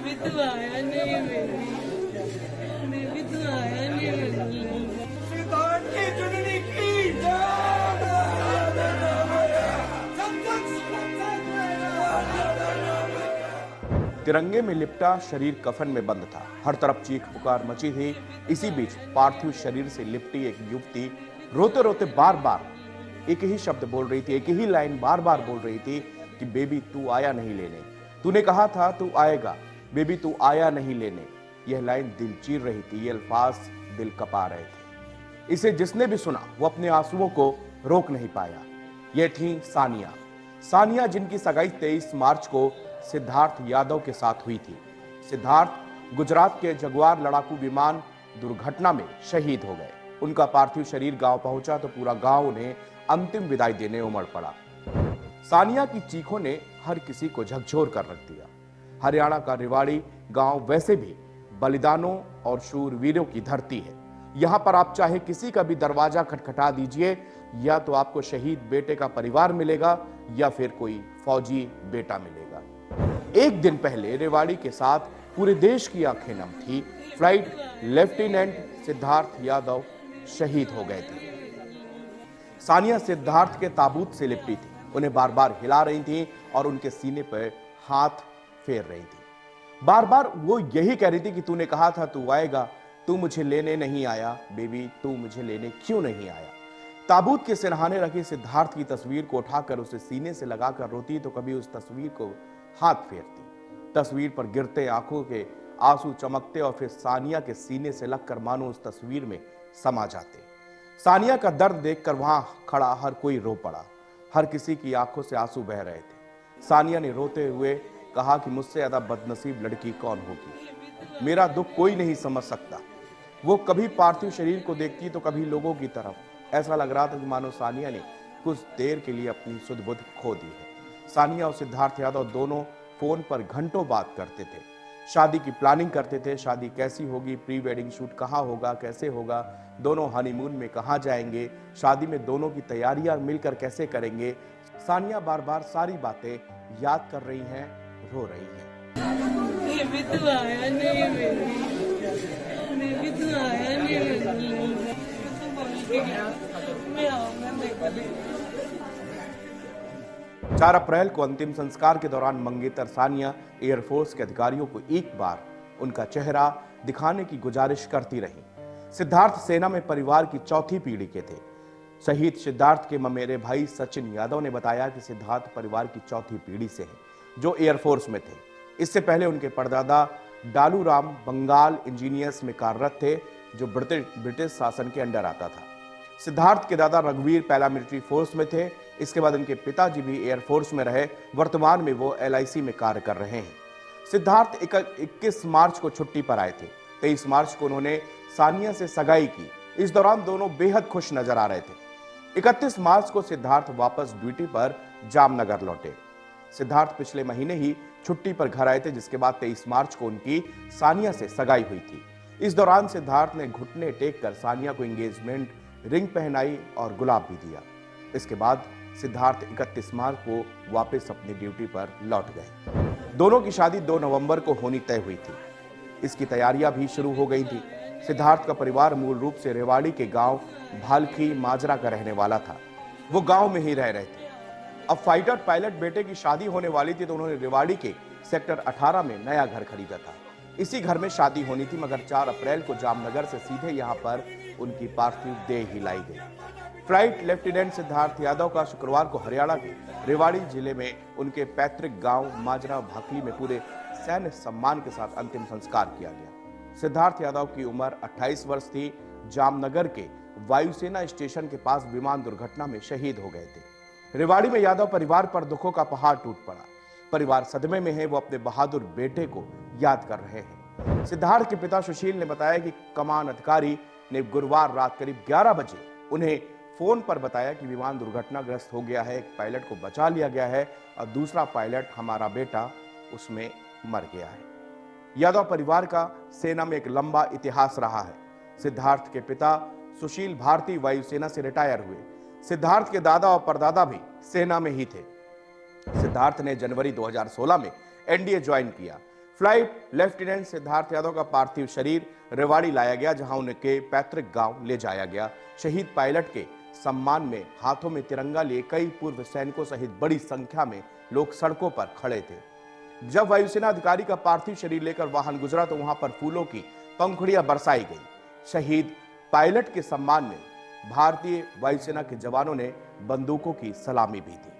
भी तो आया नहीं मैं भी तो आया नहीं सिद्धार्थ की चुनरी की तिरंगे में लिपटा शरीर कफन में बंद था। हर तरफ चीख पुकार मची थी। इसी बीच पार्थिव शरीर से लिपटी एक युवती रोते रोते बार बार एक ही शब्द बोल रही थी, एक ही लाइन बार बार बोल रही थी कि बेबी तू आया नहीं लेने, तूने कहा था तू आएगा, बेबी तू आया नहीं लेने। यह लाइन दिल चीर रही थी, ये अल्फाज दिल कपा रहे थे। इसे जिसने भी सुना वो अपने आंसुओं को रोक नहीं पाया। ये थी सानिया। सानिया जिनकी सगाई 23 मार्च को सिद्धार्थ यादव के साथ हुई थी। सिद्धार्थ गुजरात के जगुआर लड़ाकू विमान दुर्घटना में शहीद हो गए। उनका पार्थिव शरीर गांव पहुंचा तो पूरा गांव उन्हें अंतिम विदाई देने उमड़ पड़ा। सानिया की चीखों ने हर किसी को झकझोर कर रख दिया। हरियाणा का रेवाड़ी गांव वैसे भी बलिदानों और शूरवीरों की धरती है। यहां पर आप चाहे किसी का भी दरवाजा खटखटा दीजिए, या तो आपको शहीद बेटे का परिवार मिलेगा या फिर कोई फौजी बेटा मिलेगा। एक दिन पहले रेवाड़ी के साथ पूरे देश की आंखें नम थी। फ्लाइट लेफ्टिनेंट सिद्धार्थ यादव शहीद हो गए थे। सानिया सिद्धार्थ के ताबूत से लिपटी थी, उन्हें बार बार हिला रही थी और उनके सीने पर हाथ फेर रही थी। बार बार वो यही कह रही थी कि तूने कहा था तू आएगा, तू मुझे लेने नहीं आया, बेबी तू मुझे लेने क्यों नहीं आया। ताबूत के सिरहाने रखे सिद्धार्थ की तस्वीर को उठाकर उसे सीने से लगाकर रोती तो कभी उस तस्वीर को हाथ फेरती। तस्वीर पर गिरते आंखों के आंसू चमकते और फिर सानिया के सीने से लगकर मानो उस तस्वीर में समा जाते। सानिया का दर्द देखकर वहां खड़ा हर कोई रो पड़ा। हर किसी की आंखों से आंसू बह रहे थे। सानिया ने रोते हुए कहा कि मुझसे ज्यादा बदनसीब लड़की कौन होगी, मेरा दुख कोई नहीं समझ सकता। वो कभी पार्थिव शरीर को देखती तो कभी लोगों की तरफ। ऐसा लग रहा था कि मानो सानिया ने कुछ देर के लिए अपनी सुध बुध खो दी है। सानिया और सिद्धार्थ यादव दोनों फोन पर घंटों बात करते थे। शादी की प्लानिंग करते थे, शादी कैसी होगी, प्री वेडिंग शूट कहाँ होगा, कैसे होगा, दोनों हनीमून में कहाँ जाएंगे, शादी में दोनों की तैयारियां मिलकर कैसे करेंगे। सानिया बार बार सारी बातें याद कर रही हैं, रो रही हैं। ये भी तो आया नहीं मैं भी तो आया नहीं तो बोल के गया मैं आऊंगा देखो। 4 अप्रैल को अंतिम संस्कार के दौरान मंगेतर सानिया एयरफोर्स के अधिकारियों को एक बार उनका चेहरा दिखाने की गुजारिश करती रही। सिद्धार्थ सेना में परिवार की चौथी पीढ़ी के थे। शहीद सिद्धार्थ के ममेरे भाई सचिन यादव ने बताया कि सिद्धार्थ परिवार की चौथी पीढ़ी से हैं, जो एयरफोर्स में थे। इससे पहले उनके परदादा डालू राम बंगाल इंजीनियर्स में कार्यरत थे, जो ब्रिटिश शासन के अंडर आता था। सिद्धार्थ के दादा रघुवीर पैरामिलिट्री फोर्स में थे। इसके बाद उनके पिताजी भी एयरफोर्स में रहे। वर्तमान में वो LIC में कार्य कर रहे हैं। सिद्धार्थ 21 मार्च को छुट्टी पर आए थे। 23 मार्च को उन्होंने सानिया से सगाई की। इस दौरान दोनों बेहद खुश नजर आ रहे थे। 31 मार्च को सिद्धार्थ वापस ड्यूटी पर जामनगर लौटे। सिद्धार्थ पिछले महीने ही छुट्टी पर घर आए थे, जिसके बाद 23 मार्च को उनकी सानिया से सगाई हुई थी। इस दौरान सिद्धार्थ ने घुटने टेक कर सानिया को एंगेजमेंट रिंग पहनाई और गुलाब भी दिया। इसके बाद सिद्धार्थ 31 मार्च को वापस अपनी ड्यूटी पर लौट गए। दोनों की शादी 2 नवंबर को होनी तय हुई थी। इसकी तैयारियां भी शुरू हो गई थी। सिद्धार्थ का परिवार मूल रूप से रेवाड़ी के गांव भालखी माजरा का रहने वाला था। वो गांव में ही रह रहे थे। अब फाइटर पायलट बेटे की शादी होने वाली थी तो उन्होंने रेवाड़ी के सेक्टर 18 में नया घर खरीदा था। इसी घर में शादी होनी थी, मगर 4 अप्रैल को जामनगर से सीधे यहां पर उनकी पार्थिव देह ही लाई गई। फ्लाइट लेफ्टिनेंट सिद्धार्थ यादव का शुक्रवार को हरियाणा के रेवाड़ी जिले में उनके पैतृक गांव माजरा भाकली में पूरे सैन्य सम्मान के साथ अंतिम संस्कार किया गया। सिद्धार्थ यादव की उम्र 28 वर्ष थी। जामनगर के वायुसेना स्टेशन के पास विमान दुर्घटना में शहीद हो गए थे। रेवाड़ी में यादव परिवार पर दुखों का पहाड़ टूट पड़ा। परिवार सदमे में है, वो अपने बहादुर बेटे को याद कर रहे हैं। सिद्धार्थ के पिता सुशील ने बताया कि कमान अधिकारी ने गुरुवार रात करीब 11 बजे उन्हें फोन पर बताया कि विमान दुर्घटनाग्रस्त हो गया है, एक पायलट को बचा लिया गया है और दूसरा पायलट हमारा बेटा उसमें मर गया है। यादव परिवार का सेना में एक लंबा इतिहास रहा है। सिद्धार्थ के पिता सुशील भारतीय वायुसेना से रिटायर हुए। सिद्धार्थ के दादा और परदादा भी सेना में ही थे। सिद्धार्थ ने जनवरी 2016 में NDA ज्वाइन किया। फ्लाइट लेफ्टिनेंट सिद्धार्थ यादव का पार्थिव शरीर रेवाड़ी लाया गया, जहां उनके पैतृक गांव ले जाया गया। शहीद पायलट के सम्मान में हाथों में तिरंगा लिए कई पूर्व सैनिकों सहित बड़ी संख्या में लोग सड़कों पर खड़े थे। जब वायुसेना अधिकारी का पार्थिव शरीर लेकर वाहन गुजरा तो वहां पर फूलों की पंखुड़ियां बरसाई गई। शहीद पायलट के सम्मान में भारतीय वायुसेना के जवानों ने बंदूकों की सलामी भी दी।